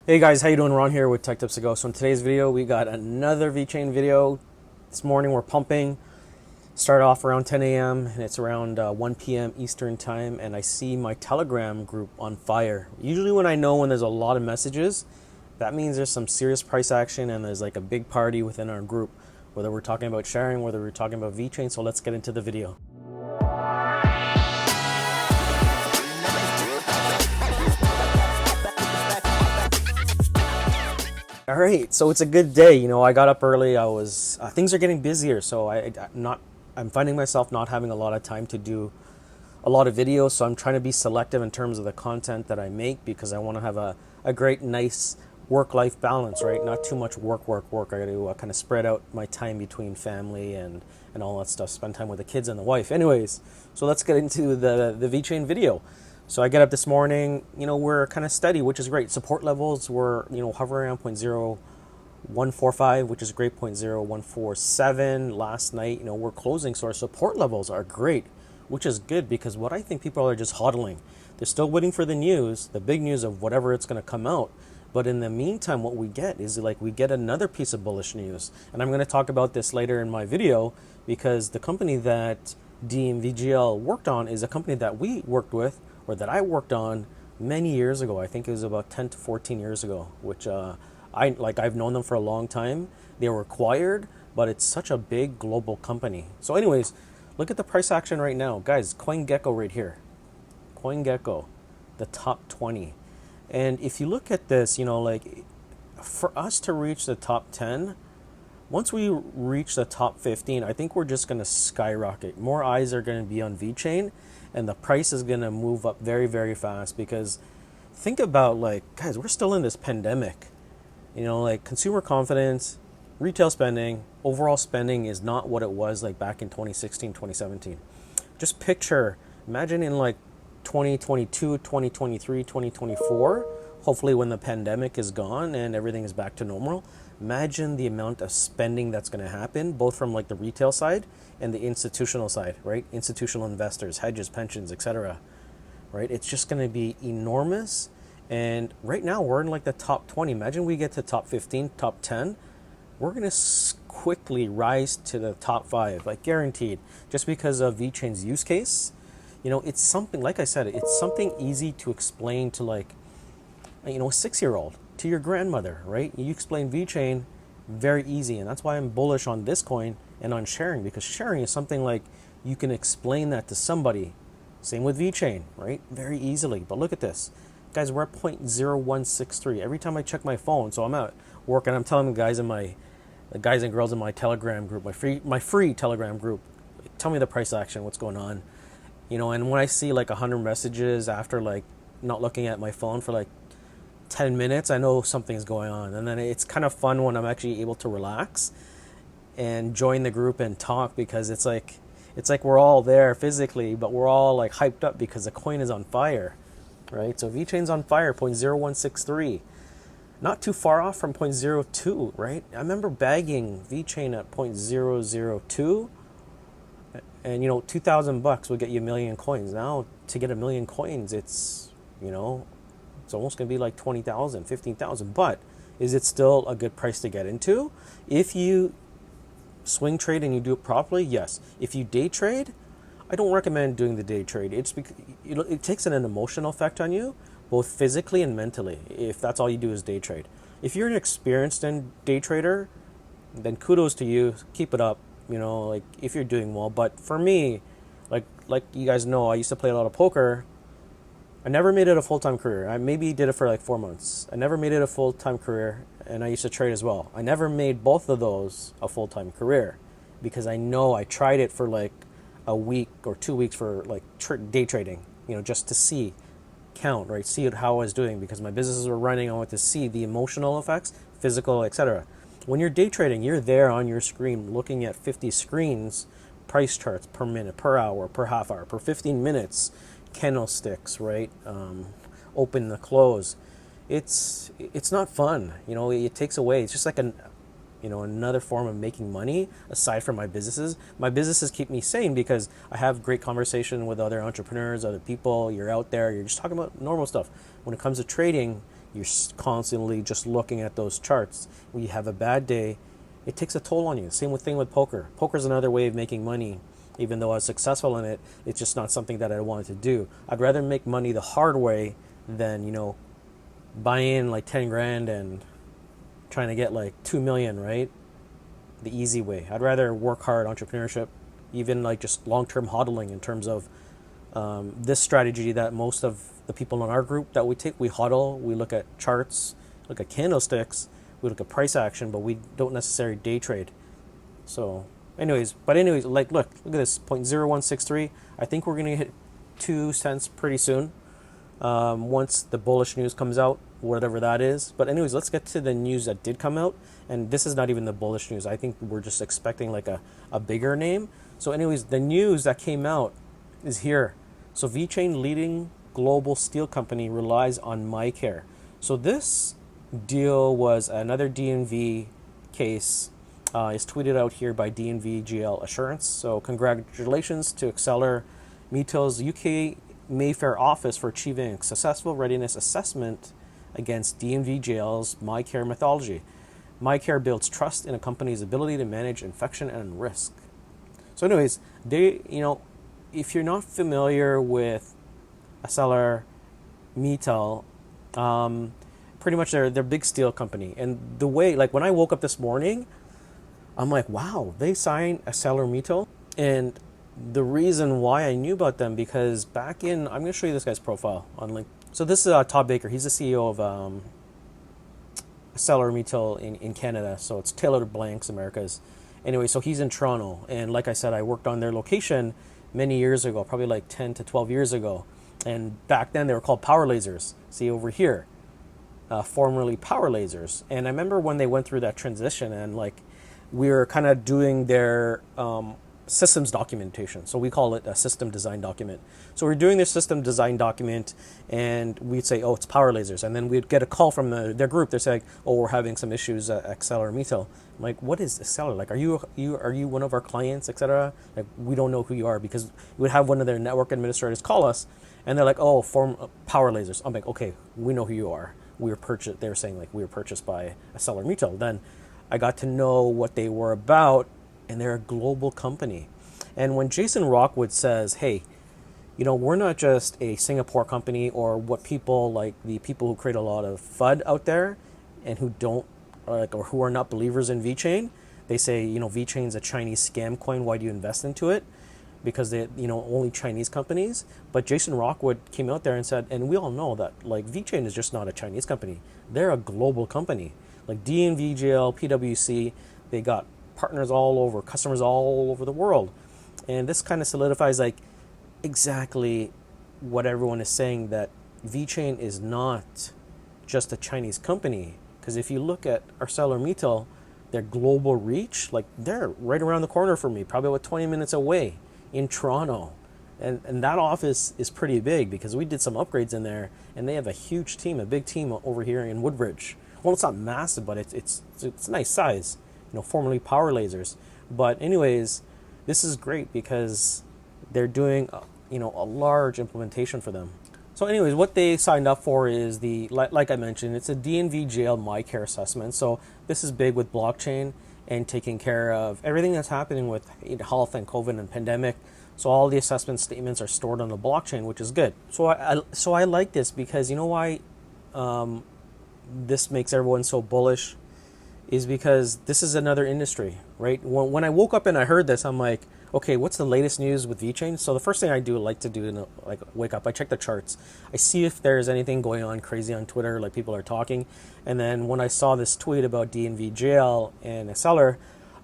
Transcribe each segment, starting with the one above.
Hey guys, how you doing? Ron here with TechTipsToGo. So in today's video, we got another Vechain video. This morning we're pumping. Started off around 10 a.m. and it's around 1 p.m. Eastern time, and I see my Telegram group on fire. Usually when there's a lot of messages, that means there's some serious price action and there's like a big party within our group, whether we're talking about sharing, whether we're talking about Vechain. So let's get into the video. All right, so it's a good day. I got up early. Things are getting busier, so I'm finding myself not having a lot of time to do a lot of videos. So I'm trying to be selective in terms of the content that I make because I want to have a great, nice work-life balance, right? Not too much work. I got to kind of spread out my time between family and all that stuff. Spend time with the kids and the wife. Anyways, so let's get into the Vechain video. So I get up this morning, we're kind of steady, which is great. Support levels were, hovering around 0.0145, which is great, 0.0147 last night. We're closing, so our support levels are great, which is good because what I think people are just hodling. They're still waiting for the news, the big news of whatever it's going to come out. But in the meantime, what we get is we get another piece of bullish news. And I'm going to talk about this later in my video because the company that DNVGL worked on is a company that we worked with, or that I worked on many years ago. I think it was about 10 to 14 years ago, which I've known them for a long time. They were acquired, but it's such a big global company. So anyways, look at the price action right now. Guys, CoinGecko right here. CoinGecko, the top 20. And if you look at this, for us to reach the top 10, once we reach the top 15, I think we're just going to skyrocket. More eyes are going to be on Vechain, and the price is going to move up very, very fast because think about, guys, we're still in this pandemic. Consumer confidence, retail spending, overall spending is not what it was back in 2016, 2017. Just imagine in 2022, 2023, 2024, hopefully when the pandemic is gone and everything is back to normal, imagine the amount of spending that's going to happen, both from the retail side and the institutional side, right? Institutional investors, hedges, pensions, etc. Right? It's just going to be enormous. And right now we're in the top 20. Imagine we get to top 15, top 10. We're going to quickly rise to the top 5, guaranteed, just because of Vechain's use case. It's something, like I said, it's something easy to explain to a 6-year-old, to your grandmother, right? You explain Vechain, very easy. And that's why I'm bullish on this coin and on sharing, because sharing is something you can explain that to somebody. Same with Vechain, right? Very easily. But look at this. Guys, we're at 0.0163. Every time I check my phone, so I'm at work and I'm telling the guys and girls in my Telegram group, my free Telegram group, tell me the price action, what's going on. And when I see 100 messages after not looking at my phone for 10 minutes, I know something's going on. And then it's kind of fun when I'm actually able to relax and join the group and talk, because it's like we're all there physically, but we're all hyped up because the coin is on fire, right? So Vechain's on fire, 0.0163. Not too far off from 0.02, right? I remember bagging Vechain at 0.002, and $2,000 would get you 1 million coins. Now to get 1 million coins, it's almost going to be 20,000, 15,000. But is it still a good price to get into? If you swing trade and you do it properly, yes. If you day trade, I don't recommend doing the day trade. It's because it takes an emotional effect on you, both physically and mentally, if that's all you do is day trade. If you're an experienced day trader, then kudos to you. Keep it up. If you're doing well. But for me, like you guys know, I used to play a lot of poker. I never made it a full-time career. I maybe did it for 4 months. I never made it a full-time career, and I used to trade as well. I never made both of those a full-time career because I know I tried it for a week or 2 weeks for day trading, just to count, right? See how I was doing because my businesses were running. I wanted to see the emotional effects, physical, etc. When you're day trading, you're there on your screen looking at 50 screens, price charts per minute, per hour, per half hour, per 15 minutes, candlesticks, right? Open the close. It's not fun. It takes away. It's just another form of making money aside from my businesses. My businesses keep me sane because I have great conversation with other entrepreneurs, other people. You're out there, you're just talking about normal stuff. When it comes to trading, you're constantly just looking at those charts. When you have a bad day, it takes a toll on you. Same thing with poker. Poker's another way of making money. Even though I was successful in it, it's just not something that I wanted to do. I'd rather make money the hard way than, buy in like 10 grand and trying to get like 2 million, right? The easy way. I'd rather work hard, entrepreneurship, even like just long-term hodling in terms of this strategy that most of the people in our group that we take, we hodl, we look at charts, look at candlesticks, we look at price action, but we don't necessarily day trade. So anyways, like look at this, 0.0163. I think we're going to hit 2 cents pretty soon once the bullish news comes out, whatever that is. But anyways, let's get to the news that did come out. And this is not even the bullish news. I think we're just expecting like a bigger name. So anyways, the news that came out is here. So Vechain, leading global steel company, relies on MyCare. So this deal was another DNV case. Is tweeted out here by DNV GL Assurance. So congratulations to ArcelorMittal's UK Mayfair office for achieving successful readiness assessment against DNV GL's MyCare methodology. MyCare builds trust in a company's ability to manage infection and risk. So anyways, if you're not familiar with ArcelorMittal, pretty much they're a big steel company. And the way, like when I woke up this morning, I'm like, wow, they signed ArcelorMittal. And the reason why I knew about them, because back in, I'm going to show you this guy's profile on LinkedIn. So this is Todd Baker. He's the CEO of ArcelorMittal in Canada. So it's Taylor Blanks Americas. Anyway, so he's in Toronto. And like I said, I worked on their location many years ago, probably like 10 to 12 years ago. And back then they were called Power Lasers. See over here, formerly Power Lasers. And I remember when they went through that transition and like we were kind of doing their systems documentation. So we call it a system design document. So we're doing this system design document and we'd say, oh, it's Power Lasers. And then we'd get a call from their group. They're saying, oh, we're having some issues at ArcelorMittal. I'm like, what is Acceler? Like, are you one of our clients, etc.? Like, we don't know who you are, because we would have one of their network administrators call us and they're like, oh, Power Lasers. I'm like, okay, we know who you are. We were purchased. They were saying like we were purchased by ArcelorMittal. Then I got to know what they were about, and they're a global company. And when Jason Rockwood says, hey, we're not just a Singapore company, or what people like the people who create a lot of FUD out there and who don't or who are not believers in VeChain, they say, VeChain's a Chinese scam coin. Why do you invest into it? Because they, only Chinese companies. But Jason Rockwood came out there and said, and we all know that like VeChain is just not a Chinese company. They're a global company. Like DNV, GL, PwC, they got partners all over, customers all over the world. And this kind of solidifies like exactly what everyone is saying, that VeChain is not just a Chinese company. Because if you look at ArcelorMittal, their global reach, like they're right around the corner from me, probably about 20 minutes away in Toronto. And that office is pretty big because we did some upgrades in there, and they have a huge team, a big team over here in Woodbridge. Well, it's not massive, but it's a nice size, formerly Power Lasers. But anyways, this is great because they're doing, a large implementation for them. So anyways, what they signed up for is like I mentioned, it's a DNV GL MyCare assessment. So this is big with blockchain and taking care of everything that's happening with health and COVID and pandemic. So all the assessment statements are stored on the blockchain, which is good. So I like this because you know why this makes everyone so bullish is because this is another industry, right? When I woke up and I heard this, I'm like, okay, what's the latest news with VeChain? So the first thing I like to do, like wake up, I check the charts. I see if there's anything going on crazy on Twitter, like people are talking. And then when I saw this tweet about DNV GL and Acceler,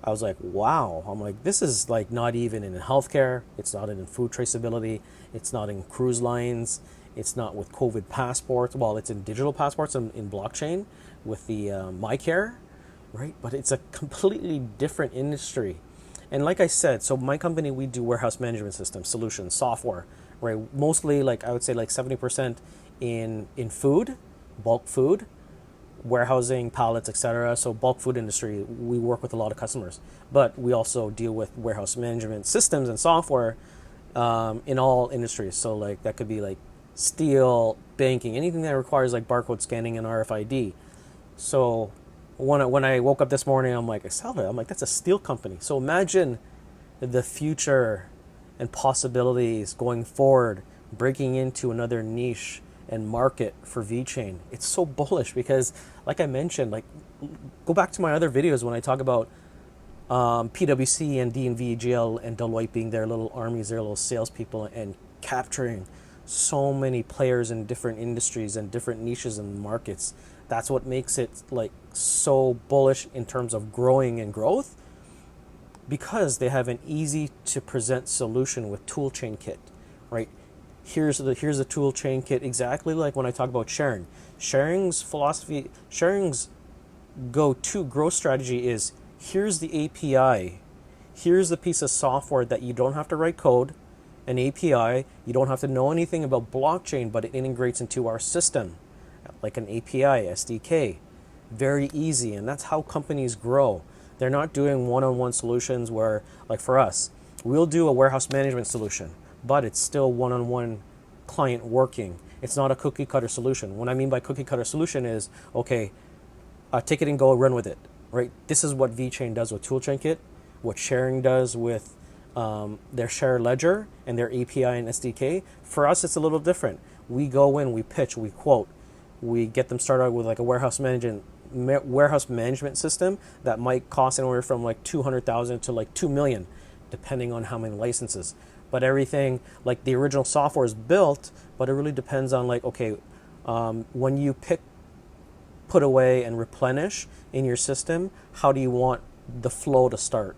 I was like, wow. I'm like, this is like not even in healthcare. It's not in food traceability. It's not in cruise lines. It's not with COVID passports. Well, it's in digital passports and in blockchain with the MyCare, right? But it's a completely different industry. And like I said, so my company, we do warehouse management systems, solutions, software, right? Mostly like I would say like 70% in food, bulk food, warehousing, pallets, etc. So bulk food industry, we work with a lot of customers. But we also deal with warehouse management systems and software in all industries. So like that could be like steel, banking, anything that requires like barcode scanning and RFID. So when I woke up this morning, I'm like, I saw that. I'm like, that's a steel company. So imagine the future and possibilities going forward, breaking into another niche and market for VeChain. It's so bullish because, like I mentioned, like go back to my other videos when I talk about PwC and DNV, GL, and Deloitte being their little armies, their little salespeople, and capturing so many players in different industries and different niches and markets. That's what makes it like so bullish in terms of growing and growth, because they have an easy to present solution with toolchain kit, right? Here's the toolchain kit, exactly like when I talk about sharing. Sharing's philosophy, sharing's go-to growth strategy is, here's the API, here's the piece of software that you don't have to write code, an API, you don't have to know anything about blockchain, but it integrates into our system like an API, SDK. Very easy, and that's how companies grow. They're not doing one-on-one solutions where, like for us, we'll do a warehouse management solution, but it's still one-on-one client working. It's not a cookie cutter solution. What I mean by cookie cutter solution is, okay, take it and go run with it, right? This is what VeChain does with Toolchain Kit, what Sharing does with their share ledger and their API and SDK. For us, it's a little different. We go in, we pitch, we quote, we get them started with like a warehouse management system that might cost anywhere from like 200,000 to like 2 million, depending on how many licenses. But everything, like the original software is built, but it really depends on like, okay, when you put away and replenish in your system, how do you want the flow to start,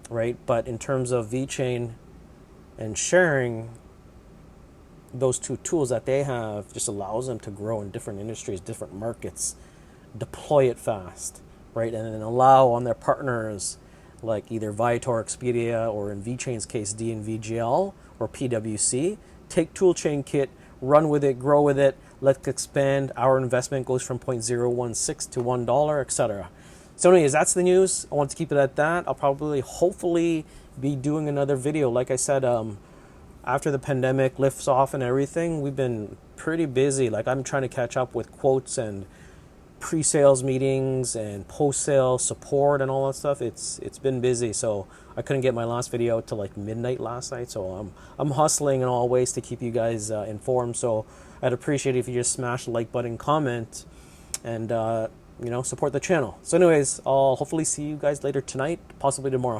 right? But in terms of VeChain and Sharing, those two tools that they have just allows them to grow in different industries, different markets, deploy it fast, right? And then allow on their partners like either Viator, Expedia, or in VeChain's case, DNVGL or PwC, take Toolchain Kit, run with it, grow with it, let's expand. Our investment goes from 0.016 to $1, etc. So anyways, that's the news. I want to keep it at that. I'll probably, hopefully, be doing another video. Like I said, after the pandemic lifts off and everything, we've been pretty busy. Like I'm trying to catch up with quotes and pre-sales meetings and post-sale support and all that stuff. It's been busy, so I couldn't get my last video till like midnight last night. So I'm hustling in all ways to keep you guys informed. So I'd appreciate it if you just smash the like button, comment, and support the channel. So anyways, I'll hopefully see you guys later tonight, possibly tomorrow.